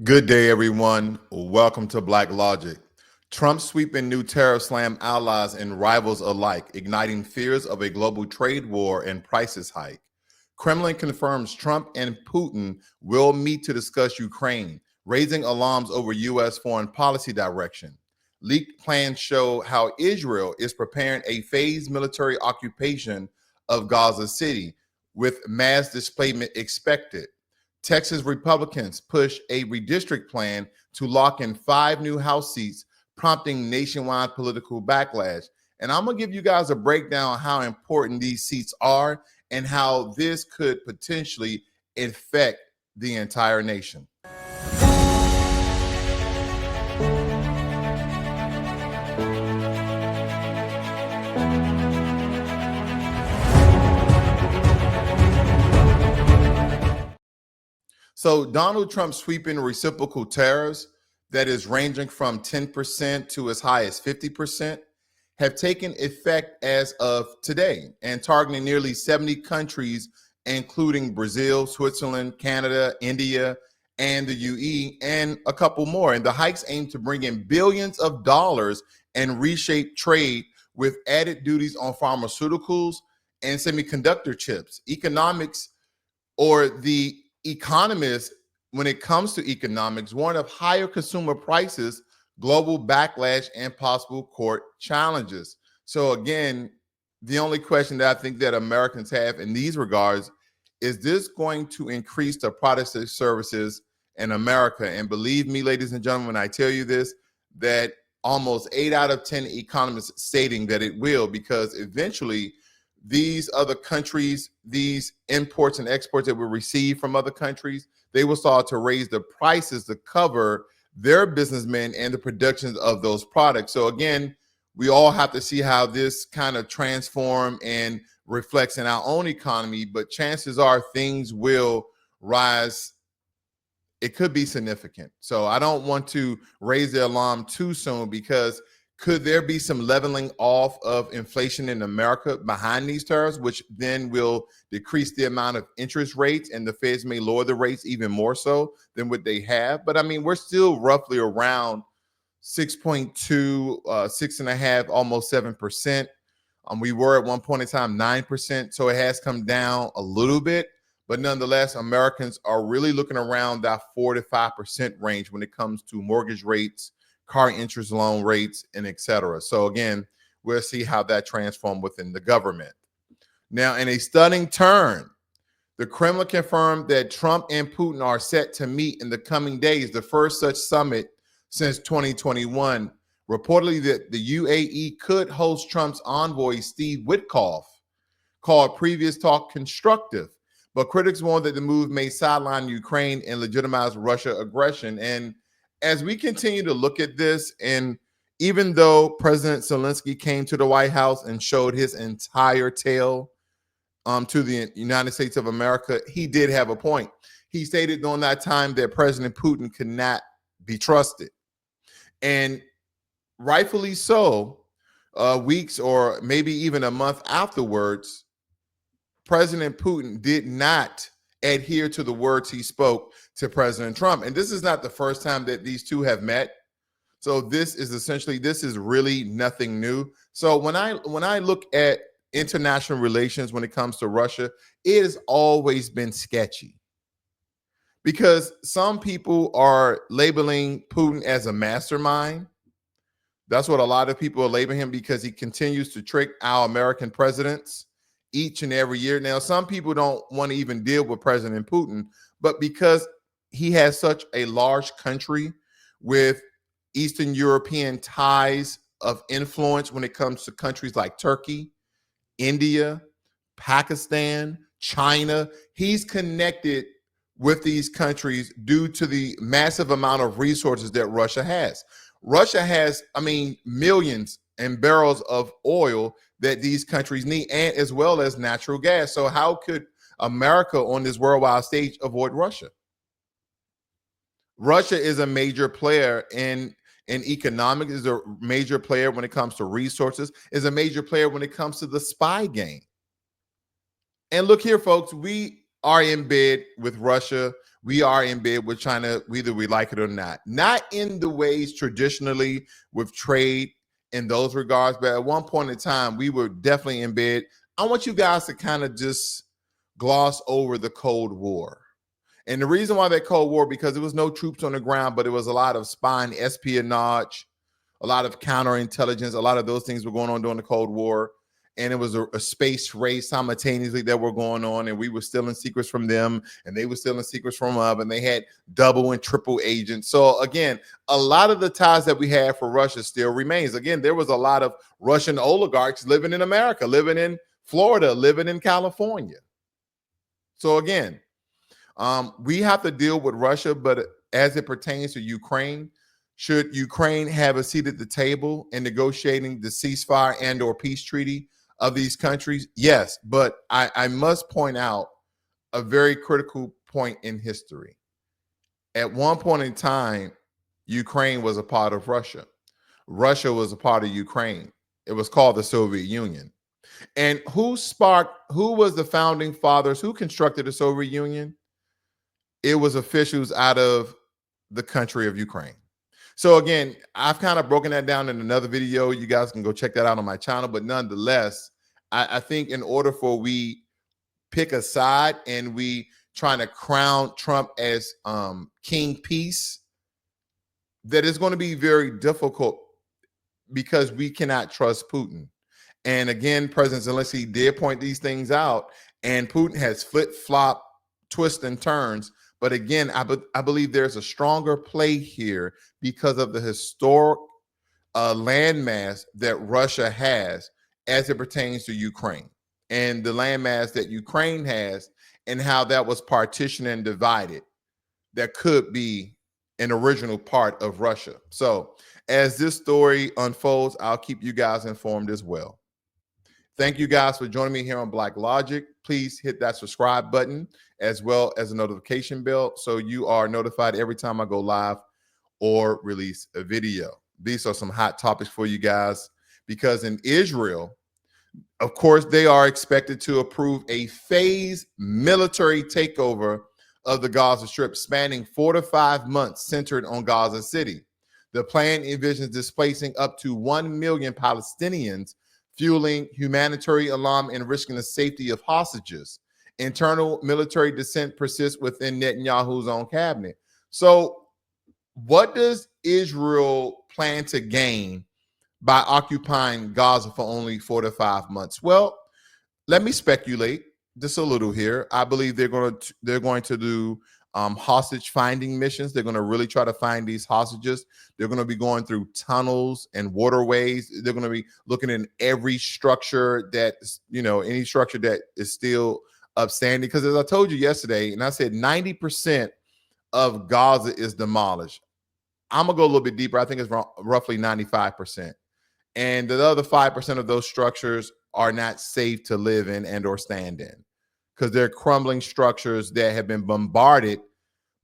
Good day, everyone. Welcome to Blacklogic. Trump's sweeping new tariffs slam allies and rivals alike, igniting fears of a global trade war and prices hike. Kremlin confirms Trump and Putin will meet to discuss Ukraine, raising alarms over U.S. foreign policy direction. Leaked plans show how Israel is preparing a phased military occupation of Gaza City, with mass displacement expected. Texas Republicans push a redistrict plan to lock in 5 new House seats, prompting nationwide political backlash. And I'm going to give you guys a breakdown on how important these seats are and how this could potentially affect the entire nation. So Donald Trump sweeping reciprocal tariffs that is ranging from 10% to as high as 50% have taken effect as of today and targeting nearly 70 countries, including Brazil, Switzerland, Canada, India, and the UE, and a couple more. And the hikes aim to bring in billions of dollars and reshape trade with added duties on pharmaceuticals and semiconductor chips. Economics or the economists, when it comes to economics, warn of higher consumer prices, global backlash, and possible court challenges. So again, the only question that I think that Americans have in these regards is this going to increase the products and services in America? And believe me, ladies and gentlemen, when I tell you this, that almost 8 out of 10 economists stating that it will, because eventually these other countries, these imports and exports that we receive from other countries, they will start to raise the prices to cover their businessmen and the productions of those products. So again, we all have to see how this kind of transform and reflects in our own economy, but chances are things will rise. It could be significant. So I don't want to raise the alarm too soon, because could there be some leveling off of inflation in America behind these tariffs, which then will decrease the amount of interest rates, and the Feds may lower the rates even more so than what they have? But I mean, we're still roughly around 6.2, 6.5, almost 7%. We were at one point in time 9%, so it has come down a little bit. But nonetheless, Americans are really looking around that 4 to 5% range when it comes to mortgage rates, car interest loan rates, and et cetera. So again, we'll see how that transforms within the government. Now, in a stunning turn, the Kremlin confirmed that Trump and Putin are set to meet in the coming days, the first such summit since 2021. Reportedly, that the UAE could host Trump's envoy, Steve Witkoff, called previous talk constructive. But critics warn that the move may sideline Ukraine and legitimize Russia aggression. And as we continue to look at this, and even though President Zelensky came to the White House and showed his entire tale to the United States of America, he did have a point. He stated during that time that President Putin could not be trusted. And rightfully so, weeks or maybe even a month afterwards, President Putin did not adhere to the words he spoke to President Trump. And this is not the first time that these two have met. So this is really nothing new. So when I look at international relations when it comes to Russia, it has always been sketchy, because some people are labeling Putin as a mastermind. That's what a lot of people are labeling him, because he continues to trick our American presidents each and every year. Now, some people don't want to even deal with President Putin, but because he has such a large country with Eastern European ties of influence when it comes to countries like Turkey, India, Pakistan, China, he's connected with these countries due to the massive amount of resources that Russia has. Russia has, millions and barrels of oil that these countries need, and as well as natural gas. So how could America on this worldwide stage avoid Russia? Russia is a major player in economics, is a major player when it comes to resources, is a major player when it comes to the spy game. And look here, folks, we are in bed with Russia. We are in bed with China, whether we like it or not. Not in the ways traditionally with trade in those regards, but at one point in time, we were definitely in bed. I want you guys to kind of just gloss over the Cold War. And the reason why that Cold War, because there was no troops on the ground, but it was a lot of spying, espionage, a lot of counterintelligence, a lot of those things were going on during the Cold War. And it was a space race simultaneously that were going on, and we were stealing secrets from them, and they were stealing secrets from us, and they had double and triple agents. So again, a lot of the ties that we had for Russia still remains. Again, there was a lot of Russian oligarchs living in America, living in Florida, living in California. So again, we have to deal with Russia, but as it pertains to Ukraine, should Ukraine have a seat at the table in negotiating the ceasefire and or peace treaty of these countries? Yes, but I must point out a very critical point in history. At one point in time, Ukraine was a part of Russia. Russia was a part of Ukraine. It was called the Soviet Union. And who was the founding fathers? Who constructed the Soviet Union? It was officials out of the country of Ukraine. So again, I've kind of broken that down in another video. You guys can go check that out on my channel. But nonetheless, I think in order for we pick a side and we trying to crown Trump as King Peace, that is going to be very difficult because we cannot trust Putin. And again, President Zelensky did point these things out, and Putin has flip-flop, twists and turns. But again, I believe there's a stronger play here because of the historic landmass that Russia has as it pertains to Ukraine, and the landmass that Ukraine has and how that was partitioned and divided. That could be an original part of Russia. So as this story unfolds, I'll keep you guys informed as well. Thank you guys for joining me here on Blacklogic. Please hit that subscribe button as well as a notification bell so you are notified every time I go live or release a video. These are some hot topics for you guys, because in Israel, of course, they are expected to approve a phased military takeover of the Gaza Strip spanning 4 to 5 months, centered on Gaza City. The plan envisions displacing up to 1 million Palestinians, fueling humanitarian alarm and risking the safety of hostages. Internal military dissent persists within Netanyahu's own cabinet. So what does Israel plan to gain by occupying Gaza for only 4 to 5 months? Well, let me speculate just a little here. I believe they're going to do hostage finding missions. They're going to really try to find these hostages. They're going to be going through tunnels and waterways. They're going to be looking in every structure that, any structure that is still upstanding. Because as I told you yesterday, and I said 90% of Gaza is demolished. I'm going to go a little bit deeper. I think it's roughly 95%. And the other 5% of those structures are not safe to live in and or stand in, because they're crumbling structures that have been bombarded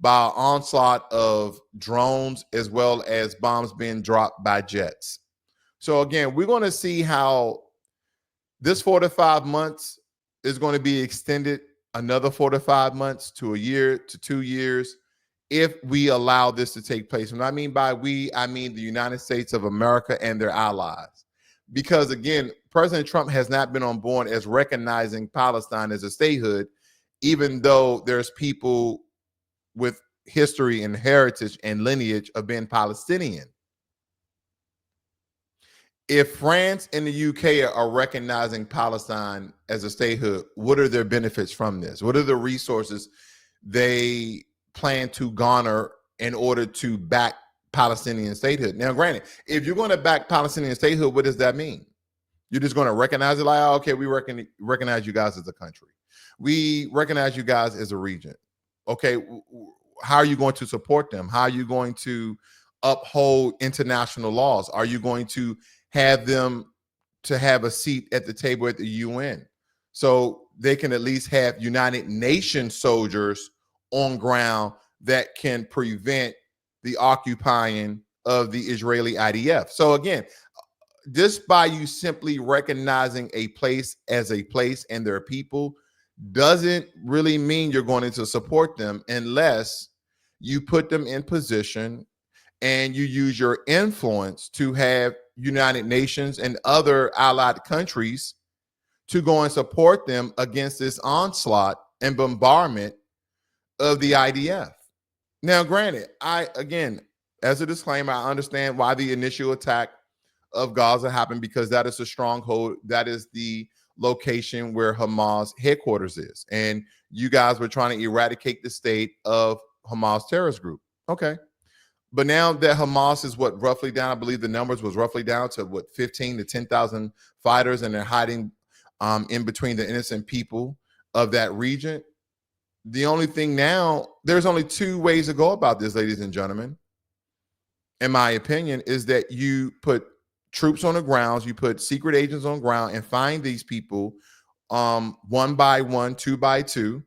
by an onslaught of drones as well as bombs being dropped by jets. So again, we're going to see how this 4 to 5 months is going to be extended another 4 to 5 months to a year to 2 years if we allow this to take place. And I mean by we, I mean the United States of America and their allies. Because again, President Trump has not been on board as recognizing Palestine as a statehood, even though there's people with history and heritage and lineage of being Palestinian. If France and the UK are recognizing Palestine as a statehood, what are their benefits from this? What are the resources they plan to garner in order to back Palestinian statehood? Now, granted, if you're going to back Palestinian statehood, what does that mean? You're just going to recognize it like, oh, okay, we recognize you guys as a country. We recognize you guys as a region. Okay, how are you going to support them? How are you going to uphold international laws? Are you going to have them to have a seat at the table at the UN so they can at least have United Nations soldiers on ground that can prevent the occupying of the Israeli IDF? So again, just by you simply recognizing a place as a place and their people doesn't really mean you're going to support them unless you put them in position and you use your influence to have United Nations and other allied countries to go and support them against this onslaught and bombardment of the IDF. Now, granted, as a disclaimer, I understand why the initial attack of Gaza happened, because that is a stronghold. That is the location where Hamas headquarters is. And you guys were trying to eradicate the state of Hamas terrorist group. Okay. But now that Hamas is roughly down, I believe the numbers was roughly down to 15 to 10,000 fighters, and they're hiding in between the innocent people of that region. The only thing now, there's only two ways to go about this, ladies and gentlemen, in my opinion, is that you put troops on the grounds, you put secret agents on ground and find these people one by one, two by two,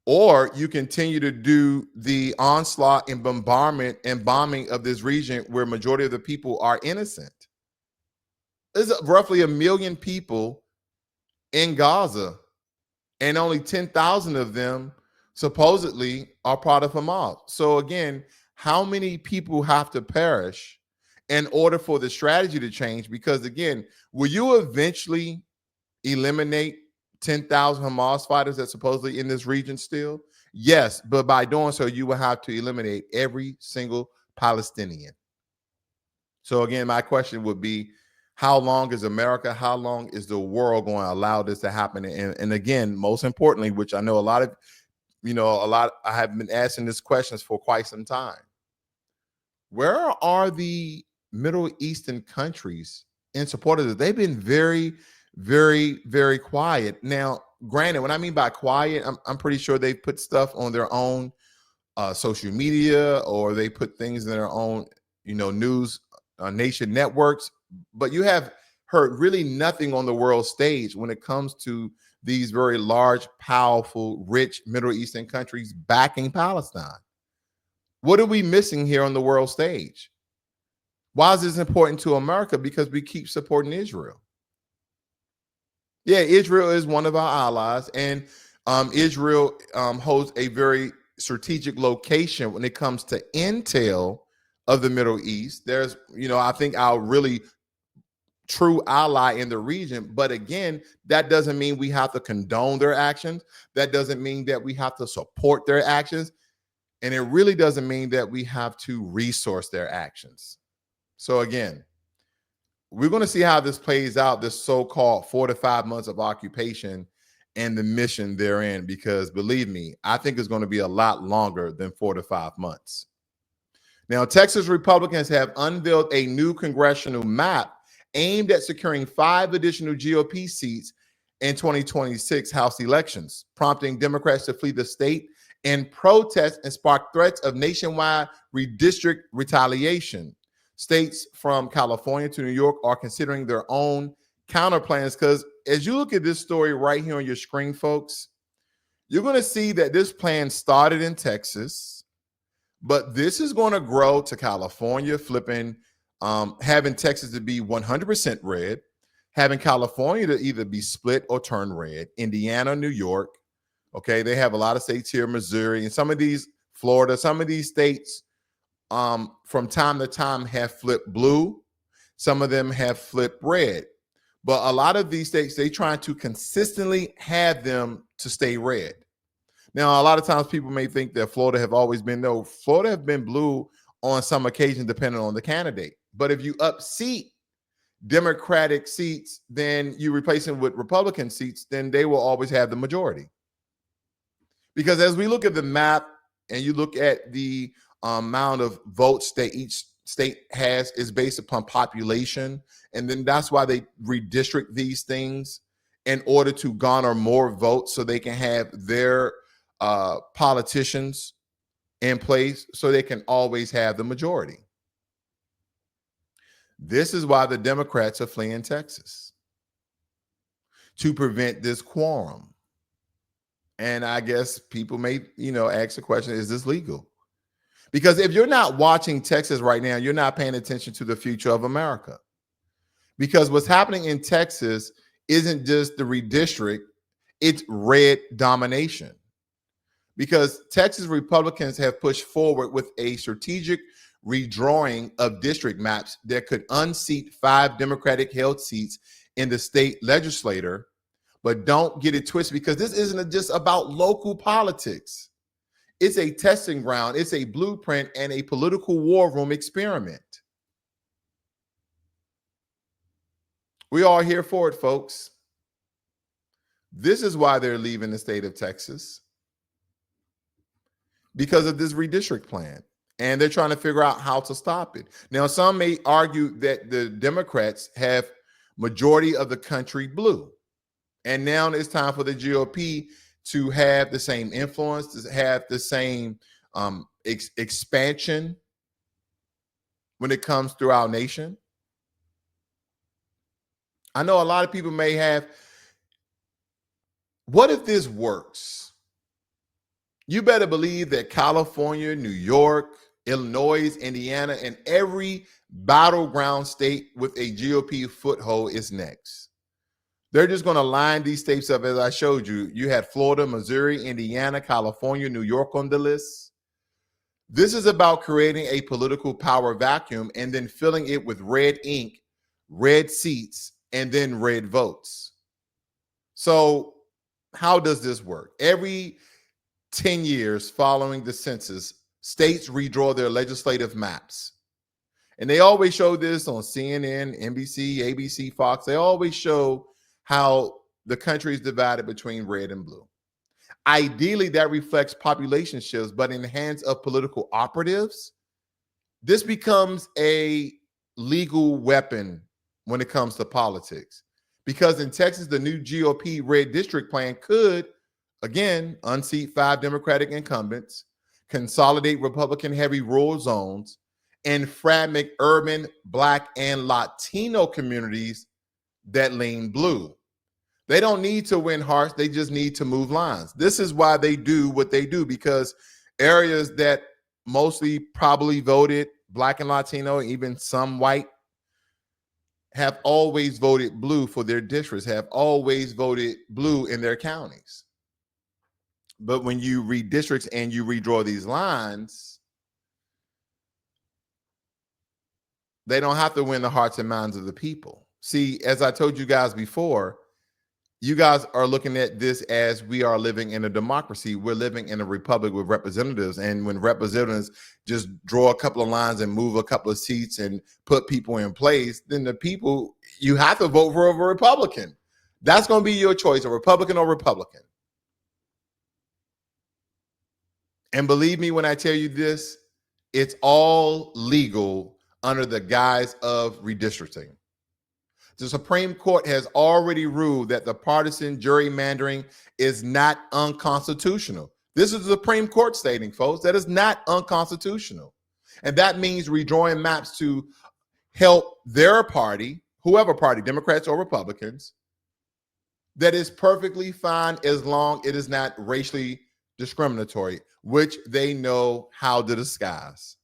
or you continue to do the onslaught and bombardment and bombing of this region where majority of the people are innocent. There's roughly 1 million people in Gaza, and only 10,000 of them supposedly are part of Hamas. So again, how many people have to perish in order for the strategy to change? Because again, will you eventually eliminate 10,000 Hamas fighters that supposedly in this region still? Yes, but by doing so, you will have to eliminate every single Palestinian. So again, my question would be, how long is America, how long is the world going to allow this to happen? And again, most importantly, which I know I have been asking these questions for quite some time. Where are the Middle Eastern countries in support of this? They've been very, very, very quiet. Now, granted, when I mean by quiet, I'm pretty sure they put stuff on their own social media, or they put things in their own, news nation networks. But you have heard really nothing on the world stage when it comes to these very large, powerful, rich Middle Eastern countries backing Palestine. What are we missing here on the world stage? Why is this important to America? Because we keep supporting Israel. Yeah, Israel is one of our allies, and Israel holds a very strategic location when it comes to intel of the Middle East. There's, I think our really true ally in the region. But again, that doesn't mean we have to condone their actions. That doesn't mean that we have to support their actions. And it really doesn't mean that we have to resource their actions. So again, we're going to see how this plays out, this so-called 4 to 5 months of occupation and the mission therein, because believe me, I think it's going to be a lot longer than 4 to 5 months. Now, Texas Republicans have unveiled a new congressional map aimed at securing 5 additional GOP seats in 2026 House elections, prompting Democrats to flee the state in protest and spark threats of nationwide redistrict retaliation. States from California to New York are considering their own counter plans, because as you look at this story right here on your screen, folks, you're going to see that this plan started in Texas, but this is going to grow to California, having Texas to be 100% red, having California to either be split or turn red, Indiana, New York. Okay, they have a lot of states here, Missouri, and some of these, Florida, some of these states from time to time have flipped blue. Some of them have flipped red. But a lot of these states, they try to consistently have them to stay red. Now, a lot of times people may think that Florida have always been, no, Florida have been blue on some occasions depending on the candidate. But if you upseat Democratic seats, then you replace them with Republican seats, then they will always have the majority. Because as we look at the map and you look at the amount of votes that each state has, is based upon population. And then that's why they redistrict these things in order to garner more votes so they can have their politicians in place so they can always have the majority. This is why the Democrats are fleeing Texas, to prevent this quorum. And I guess people may, ask the question, is this legal? Because if you're not watching Texas right now, you're not paying attention to the future of America. Because what's happening in Texas isn't just the redistrict, It's red domination. Because Texas Republicans have pushed forward with a strategic redrawing of district maps that could unseat 5 Democratic held seats in the state legislature. But don't get it twisted, because this isn't just about local politics. It's a testing ground, it's a blueprint, and a political war room experiment. We are here for it, folks. This is why they're leaving the state of Texas, because of this redistrict plan. And they're trying to figure out how to stop it. Now, some may argue that the Democrats have majority of the country blue. And now it's time for the GOP to have the same influence, to have the same expansion when it comes through our nation. I know a lot of people may have, what if this works? You better believe that California, New York, Illinois, Indiana, and every battleground state with a GOP foothold is next. They're just going to line these states up as I showed you. You had Florida, Missouri, Indiana, California, New York on the list. This is about creating a political power vacuum and then filling it with red ink, red seats, and then red votes. So how does this work? Every 10 years following the census, states redraw their legislative maps. And they always show this on CNN, NBC, ABC, Fox. They always show how the country is divided between red and blue. Ideally, that reflects population shifts, but in the hands of political operatives, this becomes a legal weapon when it comes to politics. Because in Texas, the new GOP red district plan could, again, unseat 5 Democratic incumbents, consolidate Republican-heavy rural zones, and fragment urban, Black, and Latino communities that lean blue. They don't need to win hearts. They just need to move lines. This is why they do what they do, because areas that mostly probably voted Black and Latino, even some white, have always voted blue for their districts, have always voted blue in their counties. But when you redistrict and you redraw these lines, they don't have to win the hearts and minds of the people. See, as I told you guys before, you guys are looking at this as we are living in a democracy. We're living in a republic with representatives. And when representatives just draw a couple of lines and move a couple of seats and put people in place, then the people, you have to vote for a Republican. That's going to be your choice, a Republican or Republican. And believe me when I tell you this, it's all legal under the guise of redistricting. The Supreme Court has already ruled that the partisan gerrymandering is not unconstitutional. This is the Supreme Court stating, folks, that is not unconstitutional. And that means redrawing maps to help their party, whoever party, Democrats or Republicans, that is perfectly fine as long as it is not racially discriminatory, which they know how to disguise.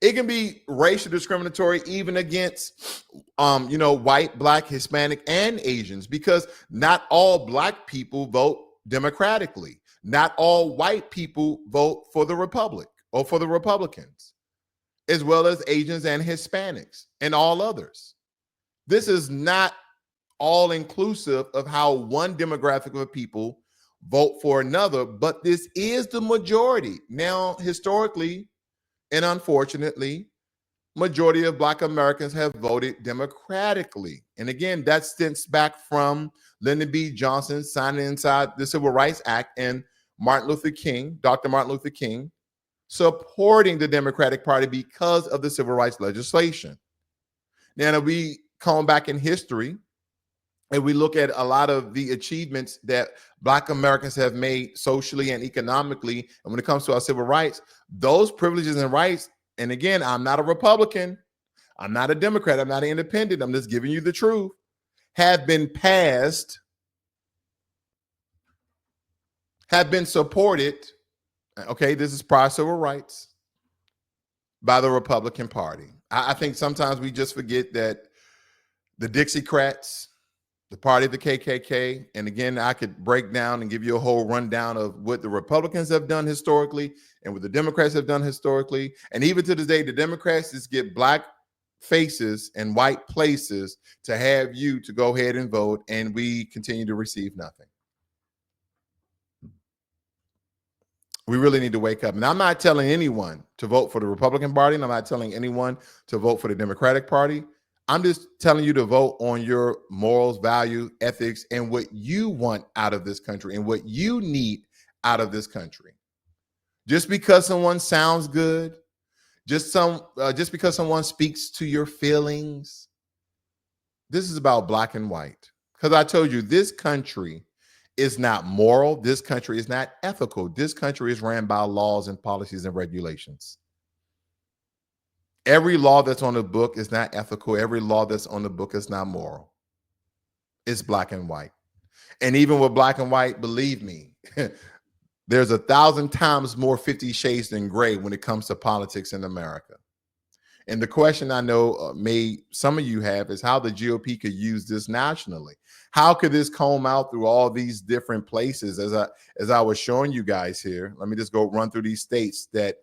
It can be racial discriminatory even against, white, Black, Hispanic, and Asians, because not all Black people vote democratically. Not all white people vote for the Republic or for the Republicans, as well as Asians and Hispanics and all others. This is not all inclusive of how one demographic of people vote for another, but this is the majority. Now, historically, and unfortunately, majority of Black Americans have voted democratically. And again, that stems back from Lyndon B. Johnson signing inside the Civil Rights Act and Martin Luther King, Dr. Martin Luther King, supporting the Democratic Party because of the civil rights legislation. Now, if we come back in history and we look at a lot of the achievements that Black Americans have made socially and economically, and when it comes to our civil rights, those privileges and rights, and again, I'm not a Republican, I'm not a Democrat, I'm not an independent, I'm just giving you the truth, have been passed, have been supported, okay, this is prior civil rights, by the Republican Party. I think sometimes we just forget that the Dixiecrats, the party of the KKK. And again, I could break down and give you a whole rundown of what the Republicans have done historically and what the Democrats have done historically. And even to this day, the Democrats just get black faces and white places to have you to go ahead and vote, and we continue to receive nothing. We really need to wake up. And I'm not telling anyone to vote for the Republican Party, and I'm not telling anyone to vote for the Democratic Party. I'm just telling you to vote on your morals, value, ethics, and what you want out of this country and what you need out of this country. Just because someone sounds good, just because someone speaks to your feelings, this is about black and white. Because I told you, this country is not moral. This country is not ethical. This country is ran by laws and policies and regulations. Every law that's on the book is not ethical. Every law that's on the book is not moral. It's black and white. And even with black and white, believe me, there's 1,000 times more 50 shades than gray when it comes to politics in America. And the question I know some of you have is how the GOP could use this nationally. How could this comb out through all these different places? As I was showing you guys here, let me just go run through these states that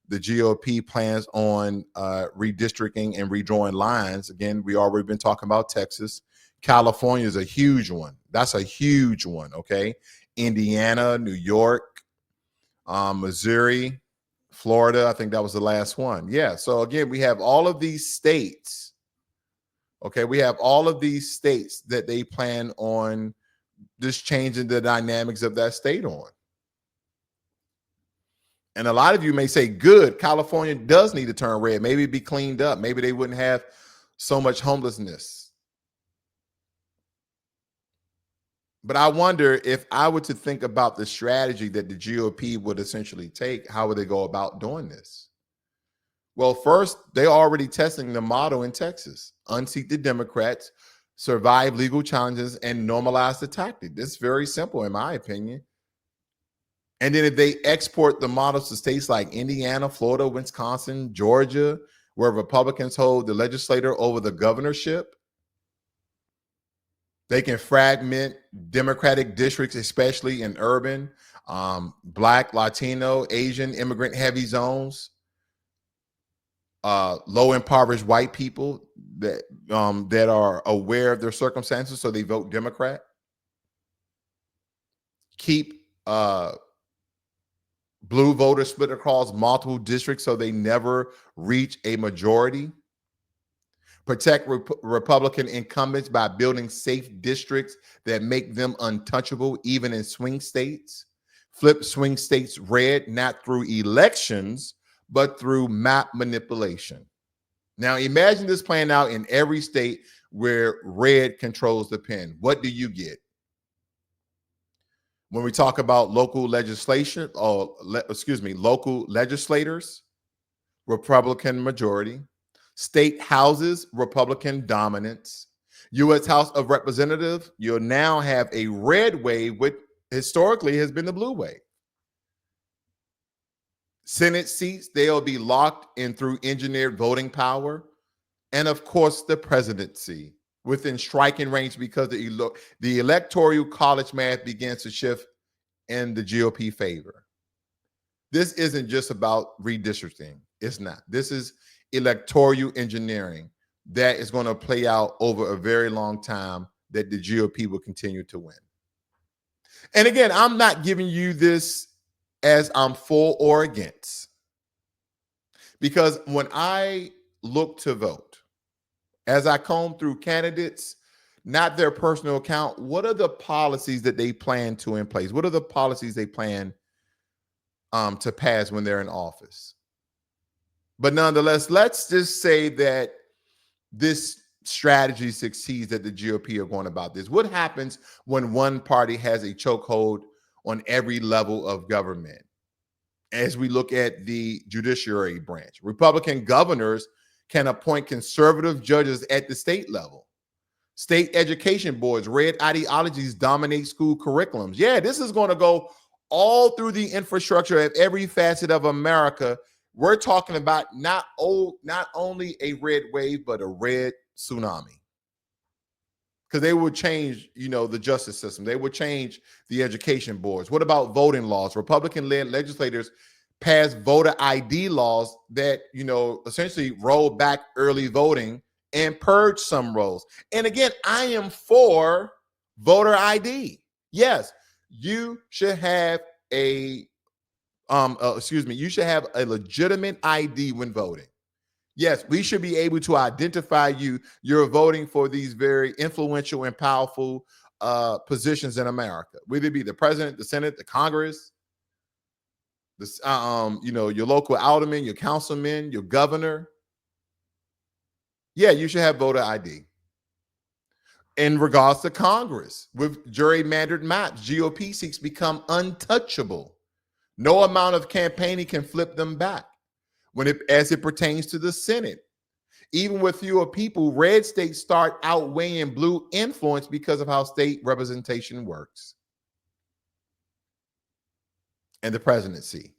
the GOP plans on redistricting and redrawing lines. Again, we already been talking about Texas. California is a huge one. That's a huge one, okay? Indiana, New York, Missouri, Florida, I think that was the last one. Yeah, so again, we have all of these states. Okay, we have all of these states that they plan on just changing the dynamics of that state on. And a lot of you may say, good, California does need to turn red. Maybe it'd be cleaned up. Maybe they wouldn't have so much homelessness. But I wonder, if I were to think about the strategy that the GOP would essentially take, how would they go about doing this? Well, first, they're already testing the model in Texas. Unseat the Democrats, survive legal challenges, and normalize the tactic. This is very simple, in my opinion. And then if they export the models to states like Indiana, Florida, Wisconsin, Georgia, where Republicans hold the legislature over the governorship, they can fragment Democratic districts, especially in urban, Black, Latino, Asian, immigrant heavy zones, low impoverished white people that are aware of their circumstances, so they vote Democrat. Keep blue voters split across multiple districts so they never reach a majority. Protect Republican incumbents by building safe districts that make them untouchable, even in swing states. Flip swing states red, not through elections, but through map manipulation. Now, imagine this playing out in every state where red controls the pen. What do you get? When we talk about local legislation, local legislators, Republican majority. State houses, Republican dominance. U.S. House of Representatives, you'll now have a red wave, which historically has been the blue wave. Senate seats, they'll be locked in through engineered voting power. And of course, the presidency within striking range, because the electoral college math begins to shift in the GOP favor. This isn't just about redistricting. It's not. This is electoral engineering that is going to play out over a very long time, that the GOP will continue to win. And again, I'm not giving you this as I'm for or against, because when I look to vote, as I comb through candidates, not their personal account, what are the policies that they plan to in place? What are the policies they plan to pass when they're in office? But nonetheless, let's just say that this strategy succeeds, that the GOP are going about this. What happens when one party has a chokehold on every level of government? As we look at the judiciary branch, Republican governors can appoint conservative judges at the state level. State education boards, red ideologies dominate school curriculums. Yeah, this is going to go all through the infrastructure of every facet of America. We're talking about not only a red wave, but a red tsunami. because they would change, the justice system. They would change the education boards. What about voting laws? Republican-led legislators passed voter ID laws that, essentially rolled back early voting and purged some roles. And again, I am for voter ID. Yes, you should have you should have a legitimate ID when voting. Yes, we should be able to identify you. You're voting for these very influential and powerful positions in America, whether it be the president, the Senate, the Congress, your local alderman, your councilman, your governor. Yeah, you should have voter ID. In regards to Congress, with gerrymandered maps, GOP seeks become untouchable. No amount of campaigning can flip them back. As it pertains to the Senate, even with fewer people, red states start outweighing blue influence because of how state representation works. And the presidency,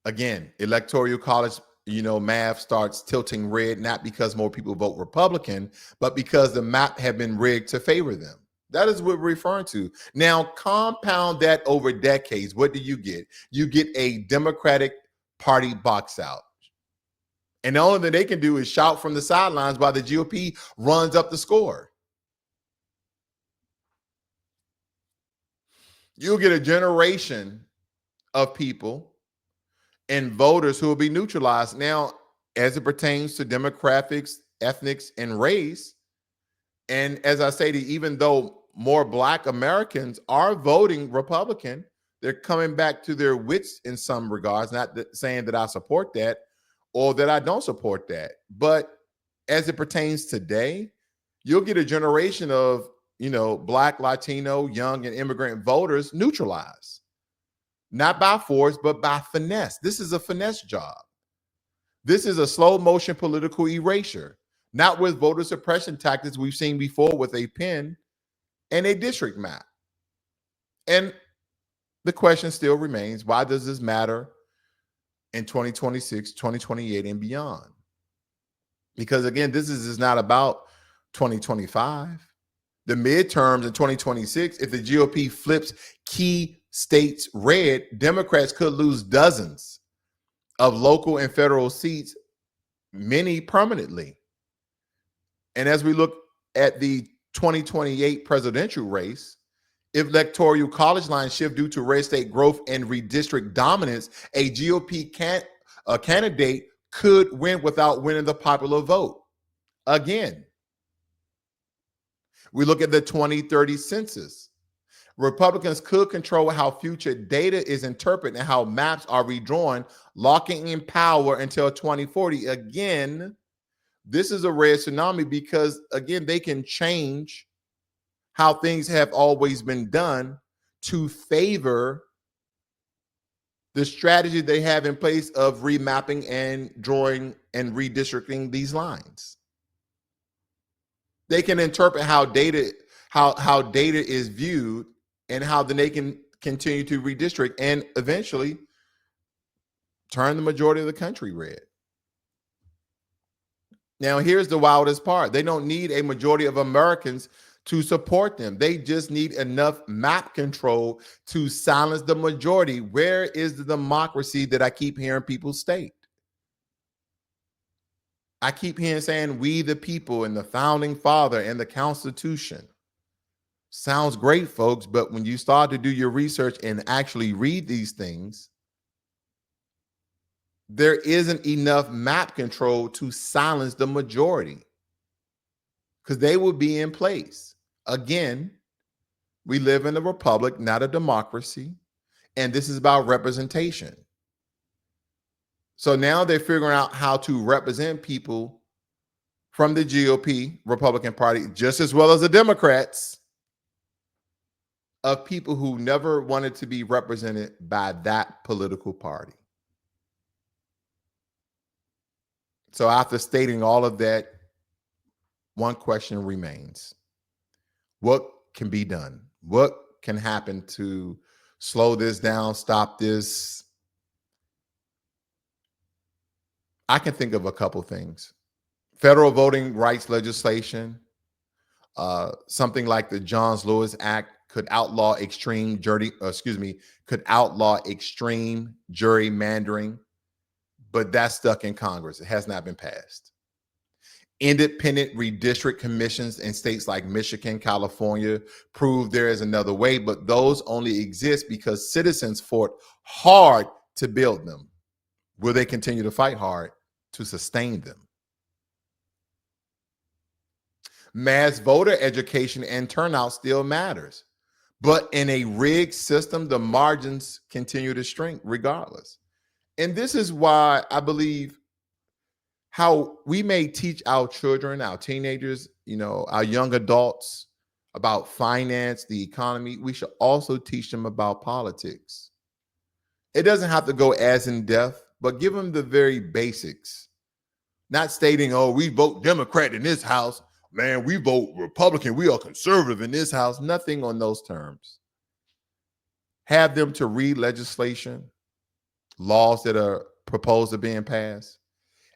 again, electoral college, math starts tilting red, not because more people vote Republican, but because the map have been rigged to favor them. That is what we're referring to. Now, compound that over decades. What do you get? You get a Democratic Party box out. And the only thing they can do is shout from the sidelines while the GOP runs up the score. You'll get a generation of people and voters who will be neutralized. Now, as it pertains to demographics, ethnics, and race, and as I say, even though more Black Americans are voting Republican, they're coming back to their wits in some regards, not saying that I support that or that I don't support that. But as it pertains today, you'll get a generation of, Black, Latino, young, and immigrant voters neutralized. Not by force, but by finesse. This is a finesse job. This is a slow motion political erasure, not with voter suppression tactics we've seen before with a pen and a district map. And the question still remains, why does this matter in 2026, 2028, and beyond? Because again, this is not about 2025. The midterms in 2026, if the GOP flips key states red, Democrats could lose dozens of local and federal seats, many permanently. And as we look at the 2028 presidential race, if electoral college lines shift due to red state growth and redistrict dominance, a GOP candidate could win without winning the popular vote. Again, we look at the 2030 census. Republicans could control how future data is interpreted and how maps are redrawn, locking in power until 2040. Again, this is a red tsunami because, again, they can change how things have always been done to favor the strategy they have in place of remapping and drawing and redistricting these lines. They can interpret how data is viewed and how then they can continue to redistrict and eventually turn the majority of the country red. Now, here's the wildest part. They don't need a majority of Americans to support them. They just need enough map control to silence the majority. Where is the democracy that I keep hearing people state? I keep hearing saying we the people and the founding father and the Constitution. Sounds great, folks, but when you start to do your research and actually read these things, there isn't enough map control to silence the majority because they will be in place. Again, we live in a republic, not a democracy, and this is about representation. So now they're figuring out how to represent people from the GOP, Republican Party, just as well as the Democrats, of people who never wanted to be represented by that political party. So after stating all of that, one question remains. What can be done? What can happen to slow this down, stop this? I can think of a couple things. Federal voting rights legislation, Something like the Johns-Lewis Act could outlaw could outlaw extreme gerrymandering, but that's stuck in Congress. It has not been passed. Independent redistrict commissions in states like Michigan, California prove there is another way, but those only exist because citizens fought hard to build them. Will they continue to fight hard to sustain them? Mass voter education and turnout still matters, but in a rigged system, the margins continue to shrink regardless. And this is why I believe how we may teach our children, our teenagers, our young adults about finance, the economy. We should also teach them about politics. It doesn't have to go as in depth, but give them the very basics. Not stating, oh, we vote Democrat in this house. Man, we vote Republican. We are conservative in this house. Nothing on those terms. Have them to read legislation, laws that are proposed to being passed,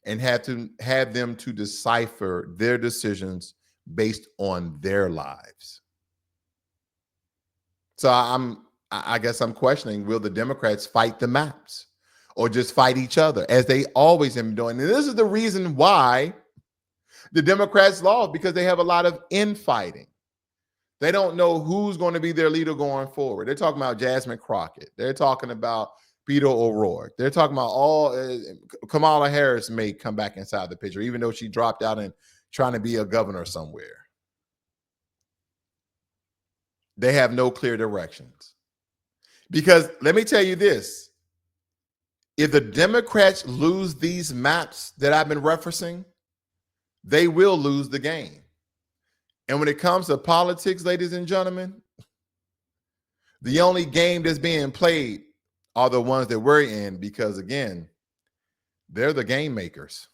and have them to decipher their decisions based on their lives. So I guess I'm questioning, will the Democrats fight the maps or just fight each other as they always have been doing? And this is the reason why the Democrats lost, because they have a lot of infighting. They don't know who's going to be their leader going forward. They're talking about Jasmine Crockett. They're talking about Beto O'Rourke. They're talking about Kamala Harris may come back inside the picture, even though she dropped out and trying to be a governor somewhere. They have no clear directions. Because let me tell you this, if the Democrats lose these maps that I've been referencing, they will lose the game. And when it comes to politics, ladies and gentlemen, the only game that's being played are the ones that we're in, because again, they're the game makers.